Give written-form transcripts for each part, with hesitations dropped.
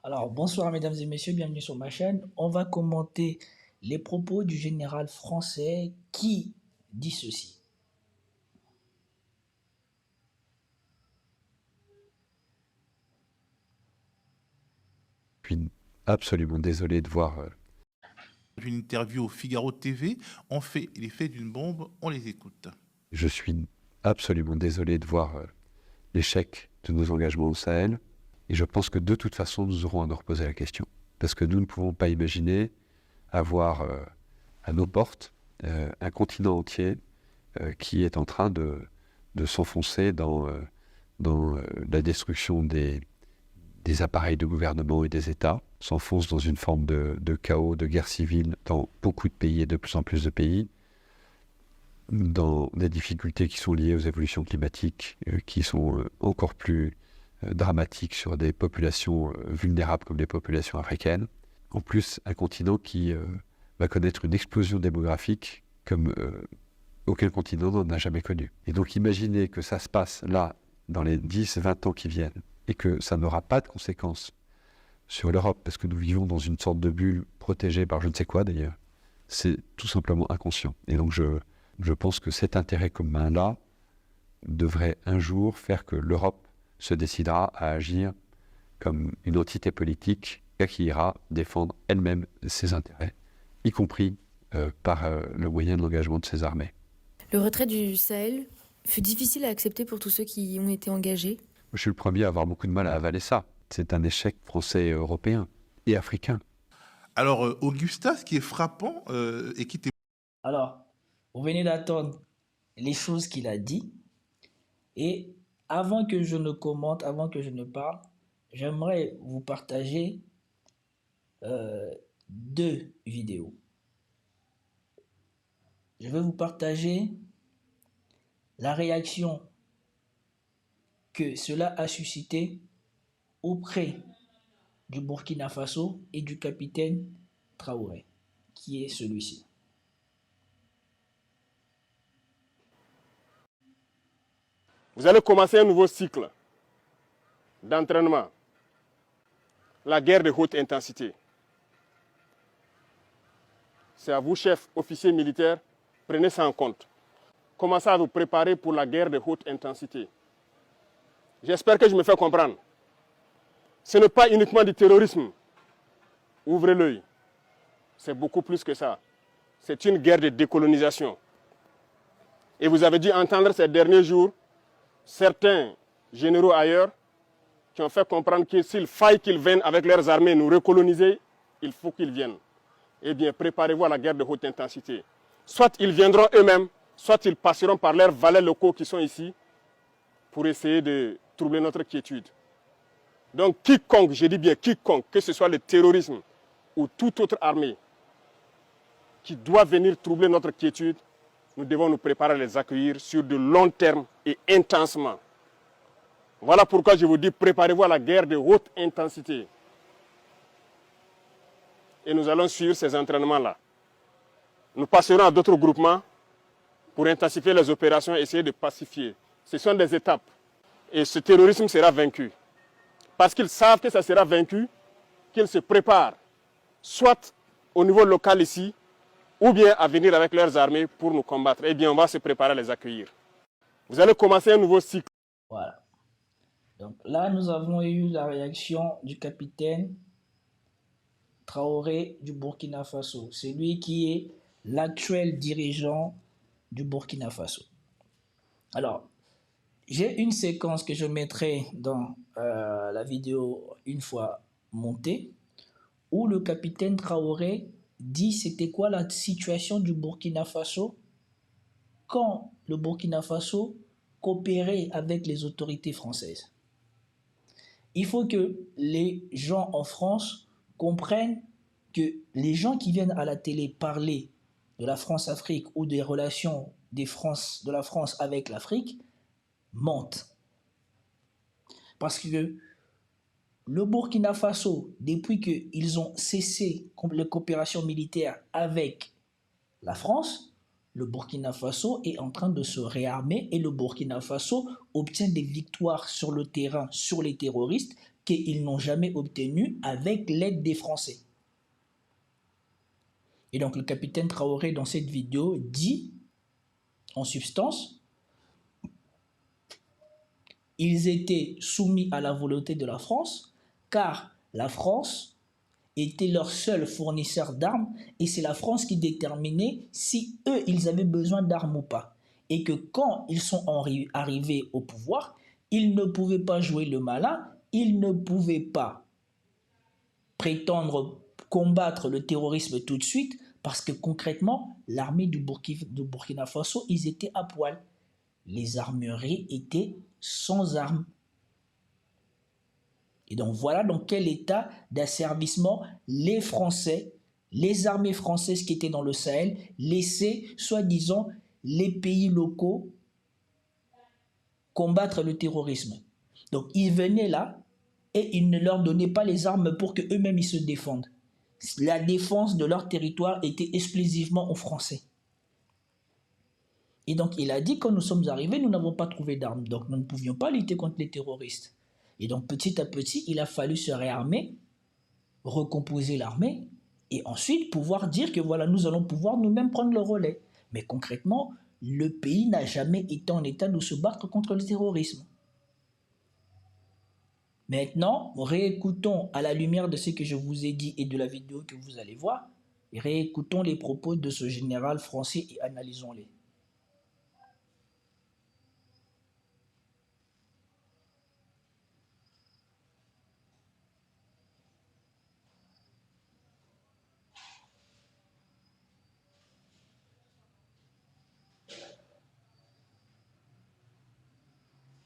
Alors, bonsoir mesdames et messieurs, bienvenue sur ma chaîne. On va commenter les propos du général français qui dit ceci. Je suis absolument désolé de voir. Une interview au Figaro TV, on fait l'effet d'une bombe, on les écoute. Je suis absolument désolé de voir l'échec de nos engagements au Sahel. Et je pense que de toute façon, nous aurons à nous reposer la question. Parce que nous ne pouvons pas imaginer avoir à nos portes un continent entier qui est en train de s'enfoncer dans la destruction des appareils de gouvernement et des États, s'enfonce dans une forme de chaos, de guerre civile dans beaucoup de pays et de plus en plus de pays, dans des difficultés qui sont liées aux évolutions climatiques, qui sont encore plus dramatiques sur des populations vulnérables comme les populations africaines. En plus, un continent qui va connaître une explosion démographique comme aucun continent n'en a jamais connu. Et donc imaginez que ça se passe là, dans les 10-20 ans qui viennent, et que ça n'aura pas de conséquences sur l'Europe, parce que nous vivons dans une sorte de bulle protégée par je ne sais quoi d'ailleurs, c'est tout simplement inconscient. Et donc je pense que cet intérêt commun-là devrait un jour faire que l'Europe se décidera à agir comme une entité politique qui ira défendre elle-même ses intérêts, y compris par le moyen de l'engagement de ses armées. Le retrait du Sahel fut difficile à accepter pour tous ceux qui y ont été engagés. Je suis le premier à avoir beaucoup de mal à avaler ça. C'est un échec français et européen et africain. Alors, Augusta, ce qui est frappant et qui t'est... Alors, vous venez d'entendre les choses qu'il a dit. Et avant que je ne commente, avant que je ne parle, j'aimerais vous partager deux vidéos. Je vais vous partager la réaction que cela a suscité auprès du Burkina Faso et du capitaine Traoré, qui est celui-ci. Vous allez commencer un nouveau cycle d'entraînement, la guerre de haute intensité. C'est à vous, chefs, officiers militaires, prenez ça en compte. Commencez à vous préparer pour la guerre de haute intensité. J'espère que je me fais comprendre. Ce n'est pas uniquement du terrorisme. Ouvrez l'œil. C'est beaucoup plus que ça. C'est une guerre de décolonisation. Et vous avez dû entendre ces derniers jours certains généraux ailleurs qui ont fait comprendre que s'il faille qu'ils viennent avec leurs armées nous recoloniser, il faut qu'ils viennent. Eh bien, préparez-vous à la guerre de haute intensité. Soit ils viendront eux-mêmes, soit ils passeront par leurs valets locaux qui sont ici pour essayer de troubler notre quiétude. Donc quiconque, je dis bien quiconque, que ce soit le terrorisme ou toute autre armée qui doit venir troubler notre quiétude, nous devons nous préparer à les accueillir sur de long terme et intensement. Voilà pourquoi je vous dis, préparez-vous à la guerre de haute intensité. Et nous allons suivre ces entraînements-là. Nous passerons à d'autres groupements pour intensifier les opérations et essayer de pacifier. Ce sont des étapes. Et ce terrorisme sera vaincu. Parce qu'ils savent que ça sera vaincu, qu'ils se préparent, soit au niveau local ici, ou bien à venir avec leurs armées pour nous combattre. Eh bien, on va se préparer à les accueillir. Vous allez commencer un nouveau cycle. Voilà. Donc là, nous avons eu la réaction du capitaine Traoré du Burkina Faso. C'est lui qui est l'actuel dirigeant du Burkina Faso. Alors, j'ai une séquence que je mettrai dans la vidéo une fois montée, où le capitaine Traoré dit c'était quoi la situation du Burkina Faso quand le Burkina Faso coopérait avec les autorités françaises. Il faut que les gens en France comprennent que les gens qui viennent à la télé parler de la France-Afrique ou des relations de la France avec l'Afrique mentent. Parce que le Burkina Faso, depuis qu'ils ont cessé les coopérations militaires avec la France, le Burkina Faso est en train de se réarmer et le Burkina Faso obtient des victoires sur le terrain sur les terroristes qu'ils n'ont jamais obtenu avec l'aide des Français. Et donc le capitaine Traoré, dans cette vidéo, dit, en substance, ils étaient soumis à la volonté de la France, car la France était leur seul fournisseur d'armes, et c'est la France qui déterminait si eux, ils avaient besoin d'armes ou pas. Et que quand ils sont arrivés au pouvoir, ils ne pouvaient pas jouer le malin, ils ne pouvaient pas prétendre combattre le terrorisme tout de suite, parce que concrètement, l'armée du Burkina Faso, ils étaient à poil. Les armureries étaient sans armes. Et donc voilà dans quel état d'asservissement les Français, les armées françaises qui étaient dans le Sahel, laissaient, soi-disant, les pays locaux combattre le terrorisme. Donc ils venaient là et ils ne leur donnaient pas les armes pour qu'eux-mêmes ils se défendent. La défense de leur territoire était exclusivement aux Français. Et donc il a dit, quand nous sommes arrivés, nous n'avons pas trouvé d'armes, donc nous ne pouvions pas lutter contre les terroristes. Et donc petit à petit, il a fallu se réarmer, recomposer l'armée, et ensuite pouvoir dire que voilà, nous allons pouvoir nous-mêmes prendre le relais. Mais concrètement, le pays n'a jamais été en état de se battre contre le terrorisme. Maintenant, réécoutons à la lumière de ce que je vous ai dit et de la vidéo que vous allez voir, et réécoutons les propos de ce général français et analysons-les.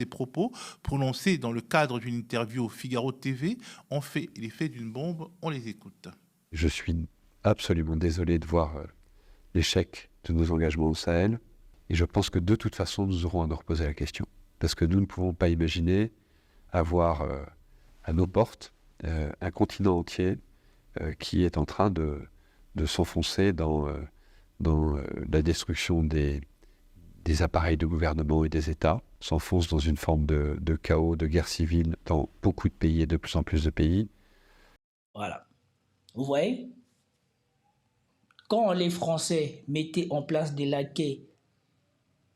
Ces propos, prononcés dans le cadre d'une interview au Figaro TV, ont fait l'effet d'une bombe. On les écoute. Je suis absolument désolé de voir l'échec de nos engagements au Sahel. Et je pense que de toute façon, nous aurons à nous reposer la question. Parce que nous ne pouvons pas imaginer avoir à nos portes un continent entier qui est en train de s'enfoncer dans la destruction des appareils de gouvernement et des États, s'enfonce dans une forme de chaos, de guerre civile dans beaucoup de pays et de plus en plus de pays. Voilà. Vous voyez, quand les Français mettaient en place des laquais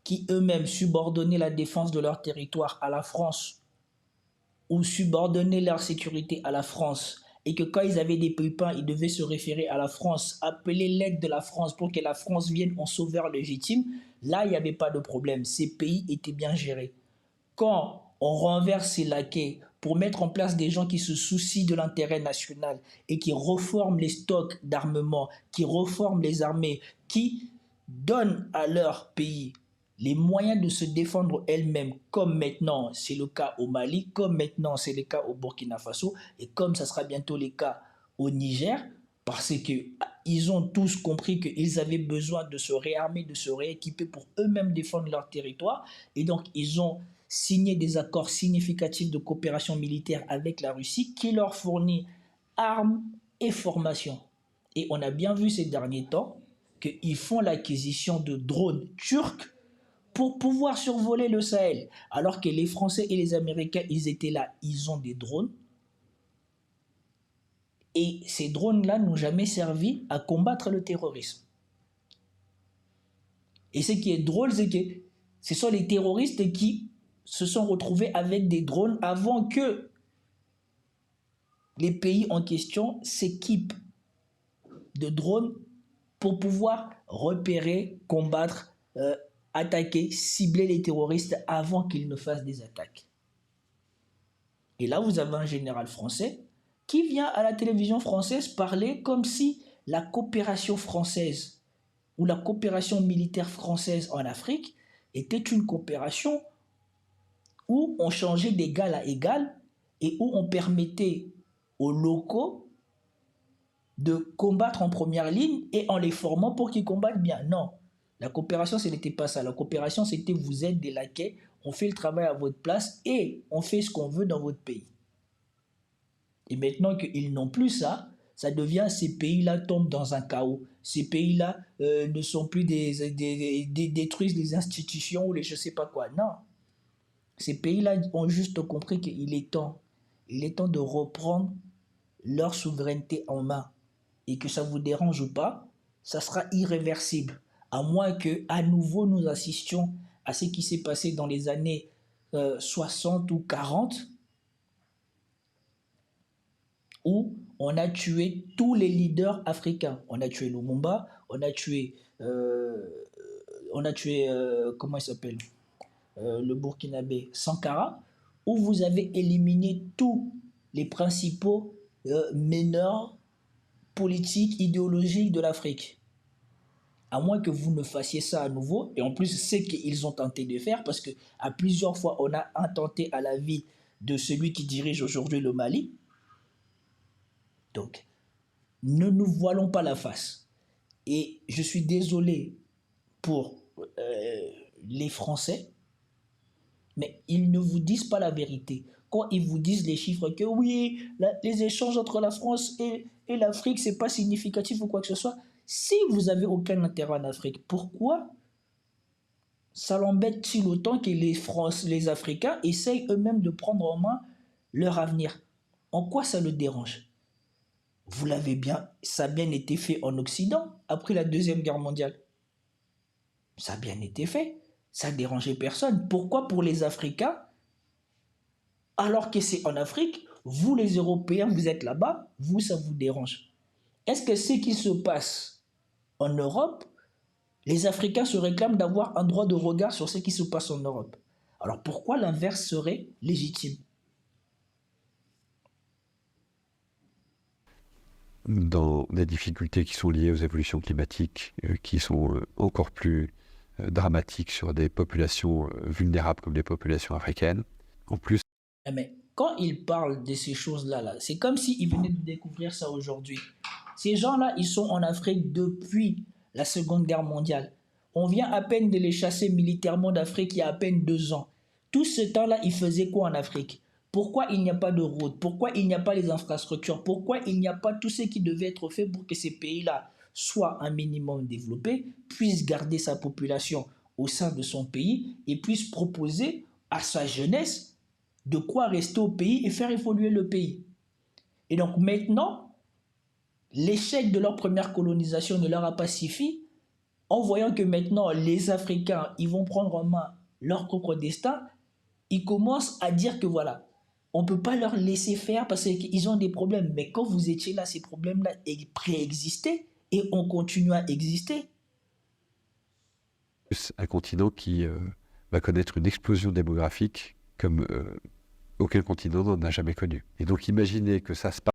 qui eux-mêmes subordonnaient la défense de leur territoire à la France ou subordonnaient leur sécurité à la France, et que quand ils avaient des pépins, ils devaient se référer à la France, appeler l'aide de la France pour que la France vienne en sauveur légitime, là, il n'y avait pas de problème. Ces pays étaient bien gérés. Quand on renverse ces laquais pour mettre en place des gens qui se soucient de l'intérêt national et qui reforment les stocks d'armement, qui reforment les armées, qui donnent à leur pays les moyens de se défendre elles-mêmes, comme maintenant c'est le cas au Mali, comme maintenant c'est le cas au Burkina Faso, et comme ça sera bientôt le cas au Niger, parce qu'ils ont tous compris qu'ils avaient besoin de se réarmer, de se rééquiper pour eux-mêmes défendre leur territoire, et donc ils ont signé des accords significatifs de coopération militaire avec la Russie qui leur fournit armes et formation. Et on a bien vu ces derniers temps qu'ils font l'acquisition de drones turcs pour pouvoir survoler le Sahel. Alors que les Français et les Américains, ils étaient là, ils ont des drones. Et ces drones-là n'ont jamais servi à combattre le terrorisme. Et ce qui est drôle, c'est que ce sont les terroristes qui se sont retrouvés avec des drones avant que les pays en question s'équipent de drones pour pouvoir repérer, combattre, attaquer, cibler les terroristes avant qu'ils ne fassent des attaques. Et là, vous avez un général français qui vient à la télévision française parler comme si la coopération française ou la coopération militaire française en Afrique était une coopération où on changeait d'égal à égal et où on permettait aux locaux de combattre en première ligne et en les formant pour qu'ils combattent bien. Non. La coopération, ce n'était pas ça. La coopération, c'était vous êtes des laquais, on fait le travail à votre place et on fait ce qu'on veut dans votre pays. Et maintenant qu'ils n'ont plus ça, ça devient ces pays-là tombent dans un chaos. Ces pays-là ne sont plus détruisent les institutions ou les je ne sais pas quoi. Non. Ces pays-là ont juste compris qu'il est temps il est temps de reprendre leur souveraineté en main. Et que ça vous dérange ou pas, ça sera irréversible. À moins que, à nouveau, nous assistions à ce qui s'est passé dans les années 60 ou 40, où on a tué tous les leaders africains. On a tué Lumumba, comment il s'appelle, le Burkinabé Sankara, où vous avez éliminé tous les principaux meneurs politiques, idéologiques de l'Afrique. À moins que vous ne fassiez ça à nouveau, et en plus c'est qu'ils ont tenté de faire, parce qu'à plusieurs fois on a intenté à la vie de celui qui dirige aujourd'hui le Mali. Donc, ne nous voilons pas la face. Et je suis désolé pour les Français, mais ils ne vous disent pas la vérité. Quand ils vous disent les chiffres que oui, les échanges entre la France et l'Afrique, c'est pas significatif ou quoi que ce soit, si vous n'avez aucun intérêt en Afrique, pourquoi ça l'embête-t-il autant que les Africains essayent eux-mêmes de prendre en main leur avenir? En quoi ça le dérange? Vous l'avez bien, ça a bien été fait en Occident, après la Deuxième Guerre mondiale. Ça a bien été fait, ça ne dérangeait personne. Pourquoi pour les Africains, alors que c'est en Afrique, vous les Européens, vous êtes là-bas, vous, ça vous dérange? Est-ce que ce qui se passe en Europe, les Africains se réclament d'avoir un droit de regard sur ce qui se passe en Europe? Alors pourquoi l'inverse serait légitime? Dans des difficultés qui sont liées aux évolutions climatiques, qui sont encore plus dramatiques sur des populations vulnérables comme les populations africaines. En plus, mais quand ils parlent de ces choses-là, c'est comme s'ils venaient de découvrir ça aujourd'hui. Ces gens-là, ils sont en Afrique depuis la Seconde Guerre mondiale. On vient à peine de les chasser militairement d'Afrique il y a à peine 2 ans. Tout ce temps-là, ils faisaient quoi en Afrique? Pourquoi il n'y a pas de route? Pourquoi il n'y a pas les infrastructures? Pourquoi il n'y a pas tout ce qui devait être fait pour que ces pays-là soient un minimum développés, puissent garder sa population au sein de son pays et puissent proposer à sa jeunesse de quoi rester au pays et faire évoluer le pays? Et donc maintenant, l'échec de leur première colonisation ne leur a pas suffi. En voyant que maintenant les Africains, ils vont prendre en main leur propre destin, ils commencent à dire que voilà, on ne peut pas leur laisser faire parce qu'ils ont des problèmes. Mais quand vous étiez là, ces problèmes-là préexistaient et ont continué à exister. un continent qui va connaître une explosion démographique comme aucun continent n'en a jamais connu. Et donc imaginez que ça se passe.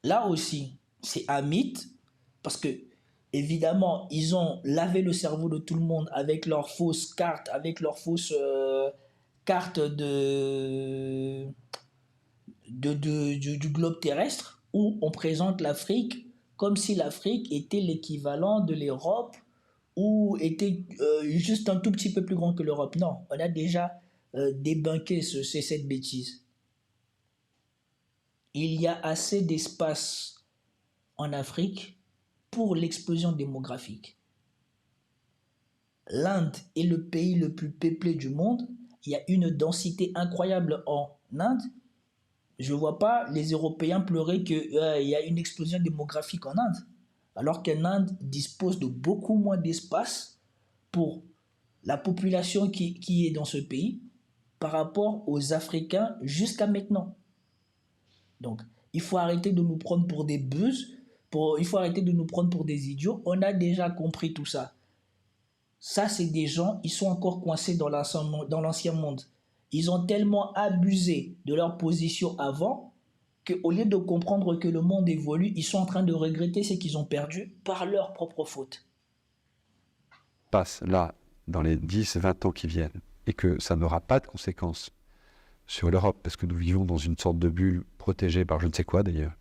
Là aussi, c'est un mythe parce que évidemment, ils ont lavé le cerveau de tout le monde avec leurs fausses cartes, avec leurs fausses cartes du globe terrestre, où on présente l'Afrique comme si l'Afrique était l'équivalent de l'Europe ou était juste un tout petit peu plus grand que l'Europe. Non, on a déjà débunké cette bêtise. Il y a assez d'espace en Afrique pour l'explosion démographique. L'Inde est le pays le plus peuplé du monde. Il y a une densité incroyable en Inde. Je ne vois pas les Européens pleurer qu'il y a une explosion démographique en Inde, alors qu'en Inde dispose de beaucoup moins d'espace pour la population qui est dans ce pays par rapport aux Africains jusqu'à maintenant. Donc, il faut arrêter de nous prendre pour des buzzes, il faut arrêter de nous prendre pour des idiots. On a déjà compris tout ça. Ça, c'est des gens, ils sont encore coincés dans l'ancien monde. Ils ont tellement abusé de leur position avant qu'au lieu de comprendre que le monde évolue, ils sont en train de regretter ce qu'ils ont perdu par leur propre faute. Passe là, dans les 10-20 ans qui viennent, et que ça n'aura pas de conséquences sur l'Europe, parce que nous vivons dans une sorte de bulle protégée par je ne sais quoi d'ailleurs.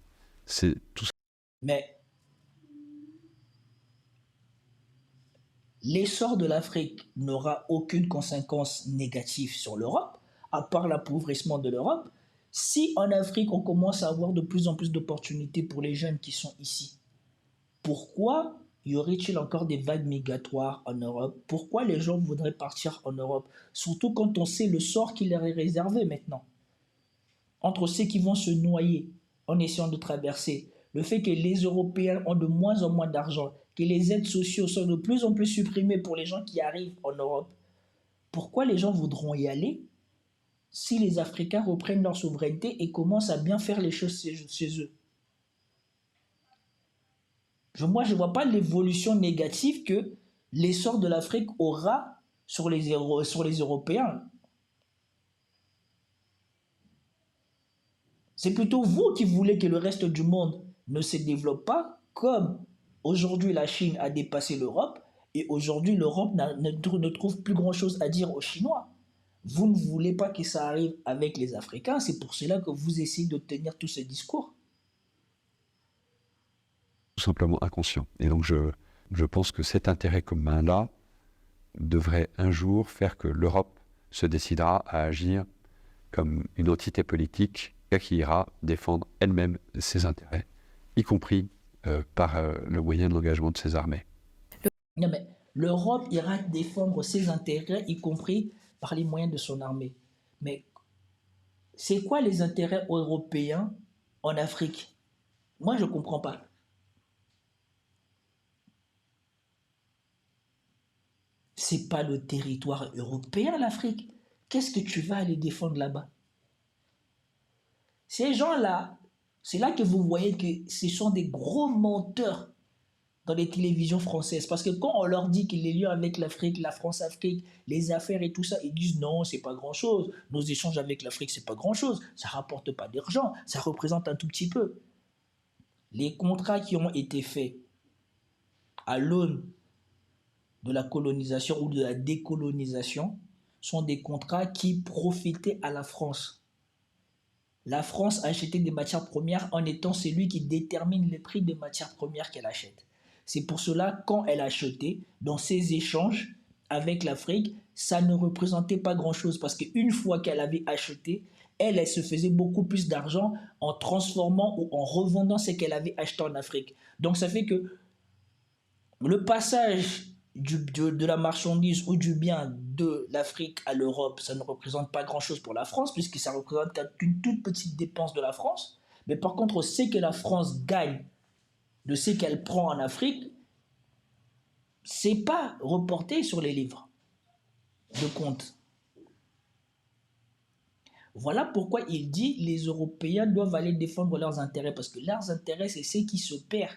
C'est tout ça. Mais l'essor de l'Afrique n'aura aucune conséquence négative sur l'Europe, à part l'appauvrissement de l'Europe, si en Afrique on commence à avoir de plus en plus d'opportunités pour les jeunes qui sont ici. Pourquoi y aurait-il encore des vagues migratoires en Europe? Pourquoi les gens voudraient partir en Europe? Surtout quand on sait le sort qui leur est réservé maintenant. entre ceux qui vont se noyer en essayant de traverser, le fait que les Européens ont de moins en moins d'argent, que les aides sociales sont de plus en plus supprimées pour les gens qui arrivent en Europe, pourquoi les gens voudront y aller si les Africains reprennent leur souveraineté et commencent à bien faire les choses chez eux? Moi, je ne vois pas l'évolution négative que l'essor de l'Afrique aura sur les Européens. C'est plutôt vous qui voulez que le reste du monde ne se développe pas, comme aujourd'hui la Chine a dépassé l'Europe, et aujourd'hui l'Europe ne trouve plus grand-chose à dire aux Chinois. Vous ne voulez pas que ça arrive avec les Africains, c'est pour cela que vous essayez de tenir tous ces discours. Tout simplement inconscient. Et donc je pense que cet intérêt commun-là devrait un jour faire que l'Europe se décidera à agir comme une entité politique qui ira défendre elle-même ses intérêts, y compris par le moyen de l'engagement de ses armées. Non, mais l'Europe ira défendre ses intérêts, y compris par les moyens de son armée. Mais c'est quoi les intérêts européens en Afrique? Moi, je ne comprends pas. C'est pas le territoire européen, l'Afrique. Qu'est-ce que tu vas aller défendre là-bas? Ces gens-là, c'est là que vous voyez que ce sont des gros menteurs dans les télévisions françaises. Parce que quand on leur dit que les liens avec l'Afrique, la France-Afrique, les affaires et tout ça, ils disent non, c'est pas grand-chose. Nos échanges avec l'Afrique, c'est pas grand-chose. Ça rapporte pas d'argent. Ça représente un tout petit peu. Les contrats qui ont été faits à l'aune de la colonisation ou de la décolonisation sont des contrats qui profitaient à la France. La France achetait des matières premières en étant celui qui détermine les prix des matières premières qu'elle achète. C'est pour cela, quand elle achetait, dans ses échanges avec l'Afrique, ça ne représentait pas grand-chose parce qu'une fois qu'elle avait acheté, elle se faisait beaucoup plus d'argent en transformant ou en revendant ce qu'elle avait acheté en Afrique. Donc ça fait que le passage de la marchandise ou du bien de l'Afrique à l'Europe, ça ne représente pas grand-chose pour la France, puisque ça représente une toute petite dépense de la France. Mais par contre, ce que la France gagne de ce qu'elle prend en Afrique, c'est pas reporté sur les livres de compte. Voilà pourquoi il dit les Européens doivent aller défendre leurs intérêts, parce que leurs intérêts, c'est ce qui se perd.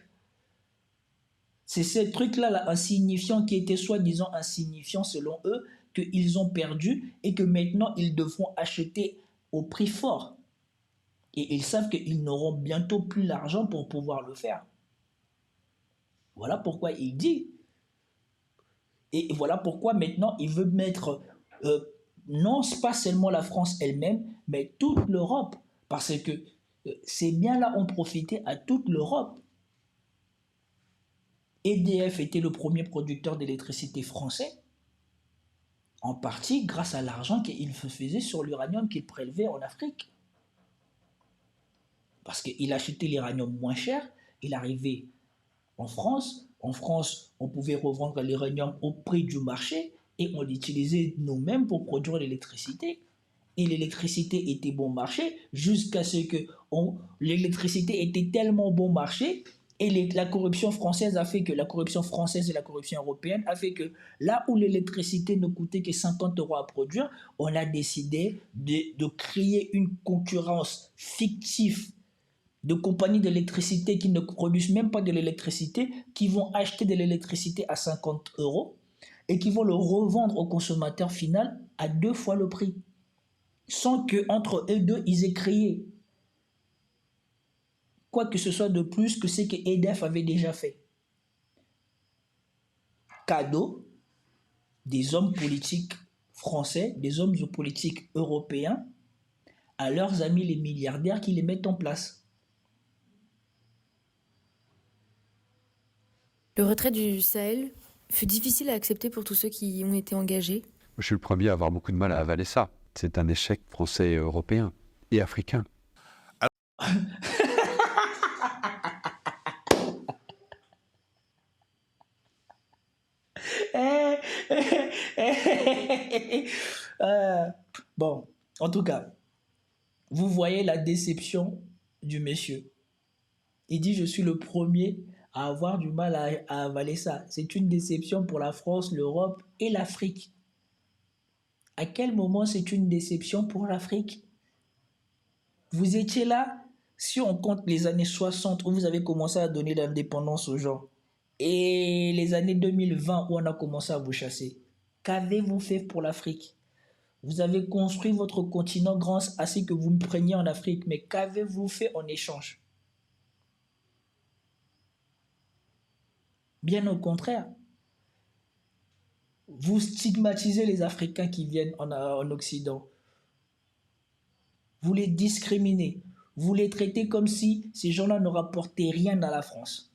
C'est ces trucs-là, là, insignifiants, qui étaient soi-disant insignifiants selon eux, qu'ils ont perdu et que maintenant ils devront acheter au prix fort. Et ils savent qu'ils n'auront bientôt plus l'argent pour pouvoir le faire. Voilà pourquoi il dit. Et voilà pourquoi maintenant il veut mettre, non pas seulement la France elle-même, mais toute l'Europe. Parce que ces biens-là ont profité à toute l'Europe. EDF était le premier producteur d'électricité français, en partie grâce à l'argent qu'il faisait sur l'uranium qu'il prélevait en Afrique. Parce qu'il achetait l'uranium moins cher, il arrivait en France. En France, on pouvait revendre l'uranium au prix du marché et on l'utilisait nous-mêmes pour produire l'électricité. Et l'électricité était bon marché jusqu'à ce que l'électricité était tellement bon marché. Et la corruption française a fait que, la corruption française et la corruption européenne a fait que là où l'électricité ne coûtait que 50 € à produire, on a décidé de créer une concurrence fictive de compagnies d'électricité qui ne produisent même pas de l'électricité, qui vont acheter de l'électricité à 50 € et qui vont le revendre au consommateur final à 2 fois le prix, sans qu'entre eux deux, ils aient créé quoi que ce soit de plus que ce que EDF avait déjà fait. Cadeau des hommes politiques français, des hommes politiques européens, à leurs amis les milliardaires qui les mettent en place. Le retrait du Sahel fut difficile à accepter pour tous ceux qui ont été engagés. Je suis le premier à avoir beaucoup de mal à avaler ça. C'est un échec français et européen et africain. Bon, en tout cas, Vous voyez la déception du monsieur. Il dit, je suis le premier à avoir du mal à avaler ça. C'est une déception pour la France, l'Europe et l'Afrique. À quel moment c'est une déception pour l'Afrique? Vous étiez là, si on compte les années 60 où vous avez commencé à donner l'indépendance aux gens, et les années 2020 où on a commencé à vous chasser. Qu'avez-vous fait pour l'Afrique? Vous avez construit votre continent grâce à ce que vous me preniez en Afrique, mais qu'avez-vous fait en échange? Bien au contraire. Vous stigmatisez les Africains qui viennent en Occident. Vous les discriminez. Vous les traitez comme si ces gens-là ne rapportaient rien à la France.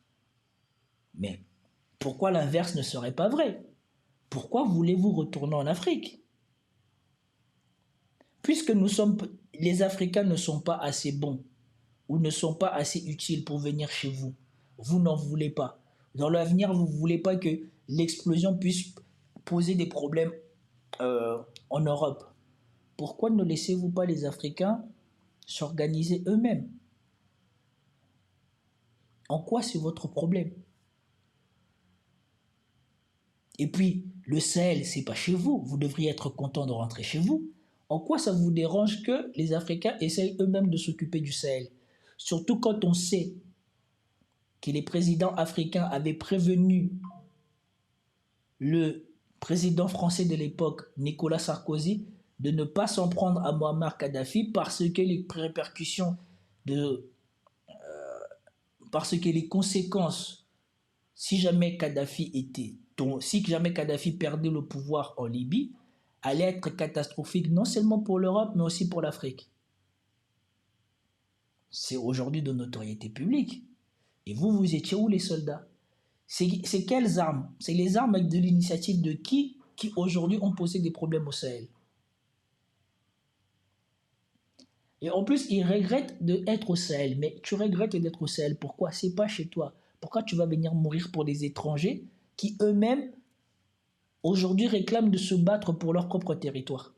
Mais pourquoi l'inverse ne serait pas vrai? Pourquoi voulez-vous retourner en Afrique? Puisque les Africains ne sont pas assez bons ou ne sont pas assez utiles pour venir chez vous, vous n'en voulez pas. Dans l'avenir, vous ne voulez pas que l'explosion puisse poser des problèmes en Europe. Pourquoi ne laissez-vous pas les Africains s'organiser eux-mêmes? En quoi c'est votre problème? Et puis, le Sahel, c'est pas chez vous. Vous devriez être content de rentrer chez vous. En quoi ça vous dérange que les Africains essayent eux-mêmes de s'occuper du Sahel? Surtout quand on sait que les présidents africains avaient prévenu le président français de l'époque, Nicolas Sarkozy, de ne pas s'en prendre à Muammar Kadhafi parce que les répercussions parce que les conséquences, si jamais Kadhafi perdait le pouvoir en Libye, allaient être catastrophiques non seulement pour l'Europe, mais aussi pour l'Afrique. C'est aujourd'hui de notoriété publique. Et vous étiez où les soldats? C'est quelles armes? C'est les armes de l'initiative de qui aujourd'hui ont posé des problèmes au Sahel? Et en plus, ils regrettent d'être au Sahel. Mais tu regrettes d'être au Sahel. Pourquoi? C'est pas chez toi. Pourquoi tu vas venir mourir pour des étrangers qui eux-mêmes, aujourd'hui, réclament de se battre pour leur propre territoire?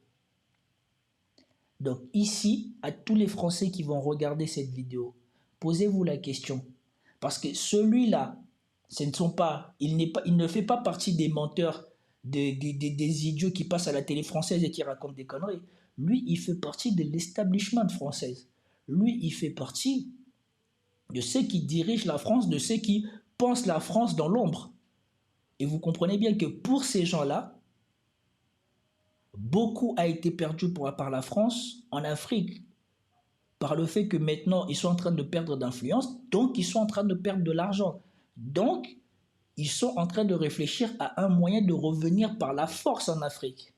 Donc ici, à tous les Français qui vont regarder cette vidéo, posez-vous la question. Parce que celui-là, il ne fait pas partie des menteurs, des idiots qui passent à la télé française et qui racontent des conneries. Lui, il fait partie de l'establishment française. Lui, il fait partie de ceux qui dirigent la France, de ceux qui pensent la France dans l'ombre. Et vous comprenez bien que pour ces gens-là, beaucoup a été perdu par la France en Afrique, par le fait que maintenant, ils sont en train de perdre d'influence, donc ils sont en train de perdre de l'argent. Donc, ils sont en train de réfléchir à un moyen de revenir par la force en Afrique.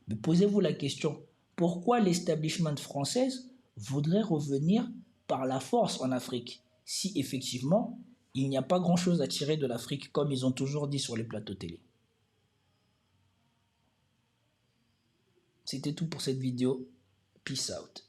Mais posez-vous la question, pourquoi l'establishment française voudrait revenir par la force en Afrique, si effectivement, il n'y a pas grand-chose à tirer de l'Afrique, comme ils ont toujours dit sur les plateaux télé. C'était tout pour cette vidéo. Peace out.